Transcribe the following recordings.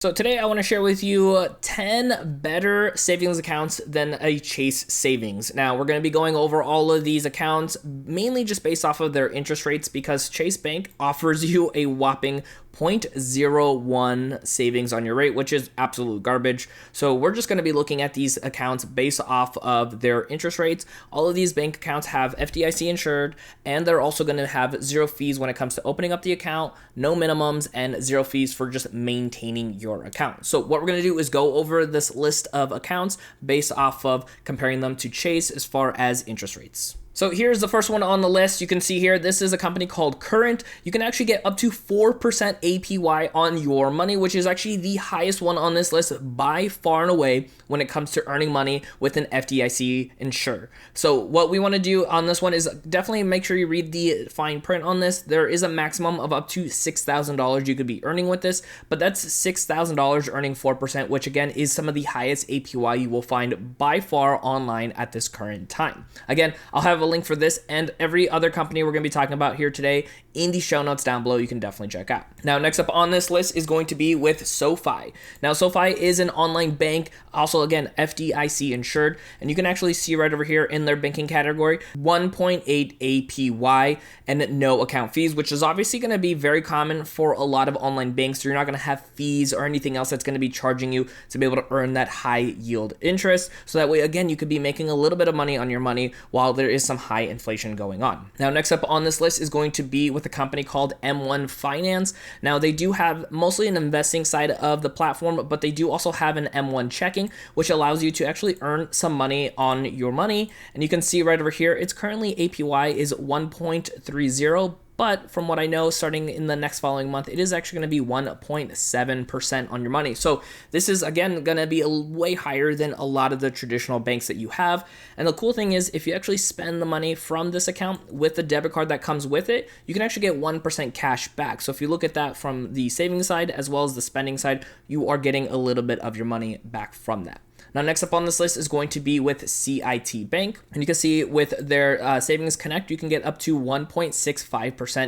So today I want to share with you 10 better savings accounts than a Chase savings. Now we're going to be going over all of these accounts mainly just based off of their interest rates because Chase Bank offers you a whopping 0.01 savings on your rate, which is absolute garbage. So we're just going to be looking at these accounts based off of their interest rates. All of these bank accounts have FDIC insured, and they're also going to have zero fees when it comes to opening up the account, no minimums, and zero fees for just maintaining your account. So what we're going to do is go over this list of accounts based off of comparing them to Chase as far as interest rates. So here's the first one on the list. You can see here, this is a company called Current. You can actually get up to 4% APY on your money, which is actually the highest one on this list by far and away when it comes to earning money with an FDIC insure. So what we want to do on this one is definitely make sure you read the fine print on this. There is a maximum of up to $6,000 you could be earning with this, but that's $6,000 earning 4%, which again is some of the highest APY you will find by far online at this current time. Again, I'll have a link for this and every other company we're going to be talking about here today in the show notes down below. You can definitely check out. Now, next up on this list is going to be with SoFi. Now, SoFi is an online bank, also again FDIC insured, and you can actually see right over here in their banking category 1.8 APY and no account fees, which is obviously going to be very common for a lot of online banks. So you're not going to have fees or anything else that's going to be charging you to be able to earn that high yield interest. So that way, again, you could be making a little bit of money on your money while there is some high inflation going on. Now, next up on this list is going to be with a company called M1 Finance. Now, they do have mostly an investing side of the platform, but they do also have an M1 checking, which allows you to actually earn some money on your money. And you can see right over here, it's currently APY is 1.30. But from what I know, starting in the next following month, it is actually going to be 1.7% on your money. So this is, again, going to be way higher than a lot of the traditional banks that you have. And the cool thing is, if you actually spend the money from this account with the debit card that comes with it, you can actually get 1% cash back. So if you look at that from the savings side as well as the spending side, you are getting a little bit of your money back from that. Now, next up on this list is going to be with CIT Bank. And you can see with their Savings Connect, you can get up to 1.65%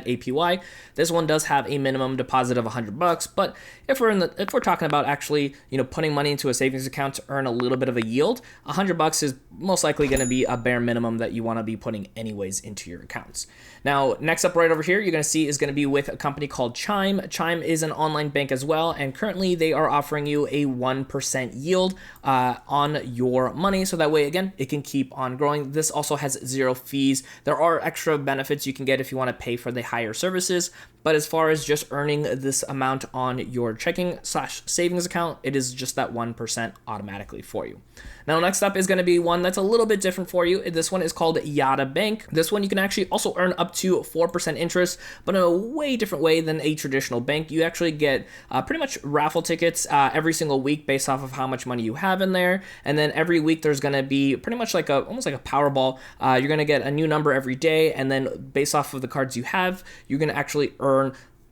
APY. This one does have a minimum deposit of $100, but if we're talking about actually, putting money into a savings account to earn a little bit of a yield, $100 is most likely going to be a bare minimum that you want to be putting anyways into your accounts. Now, next up right over here, you're going to see is going to be with a company called Chime. Chime is an online bank as well, and currently they are offering you a 1% yield on your money. So that way, again, it can keep on growing. This also has zero fees. There are extra benefits you can get if you want to pay for the higher services. But as far as just earning this amount on your checking/savings account, it is just that 1% automatically for you. Now, next up is going to be one that's a little bit different for you. This one is called CIT Bank. This one you can actually also earn up to 4% interest, but in a way different way than a traditional bank. You actually get pretty much raffle tickets every single week based off of how much money you have in there. And then every week there's going to be pretty much almost like a Powerball. You're going to get a new number every day, and then based off of the cards you have, you're going to actually earn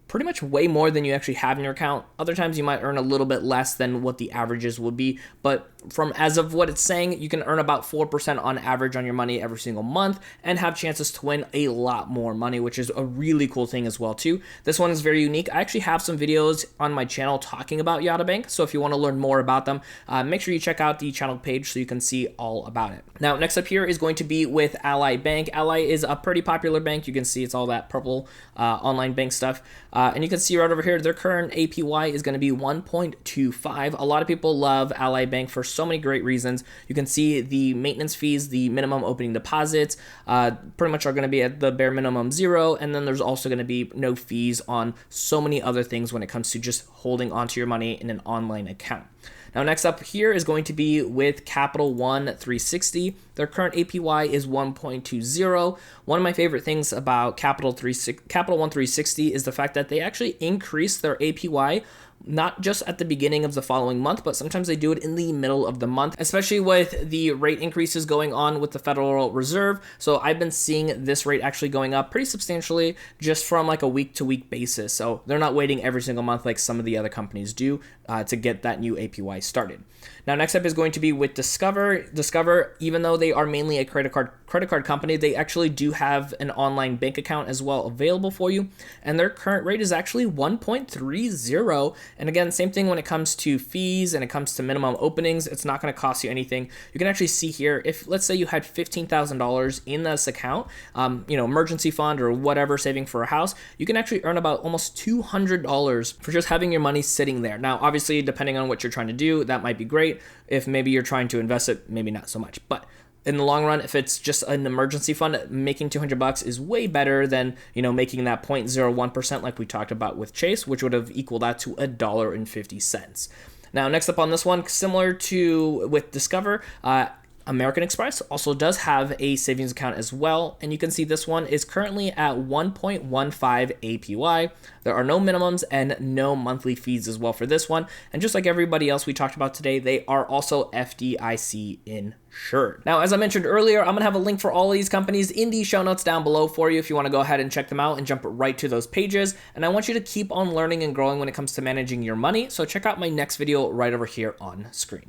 pretty much way more than you actually have in your account. Other times you might earn a little bit less than what the averages would be, but from as of what it's saying, you can earn about 4% on average on your money every single month and have chances to win a lot more money, which is a really cool thing as well too. This one is very unique. I actually have some videos on my channel talking about CIT Bank, so if you want to learn more about them, make sure you check out the channel page so you can see all about it. Now, next up here is going to be with Ally Bank. Ally is a pretty popular bank. You can see it's all that purple online bank stuff. And you can see right over here, their current APY is going to be 1.25. A lot of people love Ally Bank for so many great reasons. You can see the maintenance fees, the minimum opening deposits, pretty much are going to be at the bare minimum zero. And then there's also going to be no fees on so many other things when it comes to just holding onto your money in an online account. Now, next up here is going to be with Capital One 360. Their current APY is 1.20. One of my favorite things about Capital One 360 is the fact that they actually increase their APY not just at the beginning of the following month, but sometimes they do it in the middle of the month, especially with the rate increases going on with the Federal Reserve. So I've been seeing this rate actually going up pretty substantially just from like a week-to-week basis. So they're not waiting every single month like some of the other companies do to get that new APY started. Now, next up is going to be with Discover. Discover, even though they are mainly a credit card company, they actually do have an online bank account as well available for you. And their current rate is actually 1.30. And again, same thing when it comes to fees and it comes to minimum openings, it's not going to cost you anything. You can actually see here, if let's say you had $15,000 in this account, emergency fund or whatever, saving for a house, you can actually earn about almost $200 for just having your money sitting there. Now, obviously, depending on what you're trying to do, that might be great. If maybe you're trying to invest it, maybe not so much. But in the long run, if it's just an emergency fund, making $200 is way better than, making that 0.01% like we talked about with Chase, which would have equaled that to $1.50. Now, next up on this one, similar to with Discover, American Express also does have a savings account as well, and you can see this one is currently at 1.15 APY. There are no minimums and no monthly fees as well for this one, and just like everybody else we talked about today, they are also FDIC insured. Now, as I mentioned earlier, I'm gonna have a link for all of these companies in the show notes down below for you if you want to go ahead and check them out and jump right to those pages. And I want you to keep on learning and growing when it comes to managing your money, so check out my next video right over here on screen.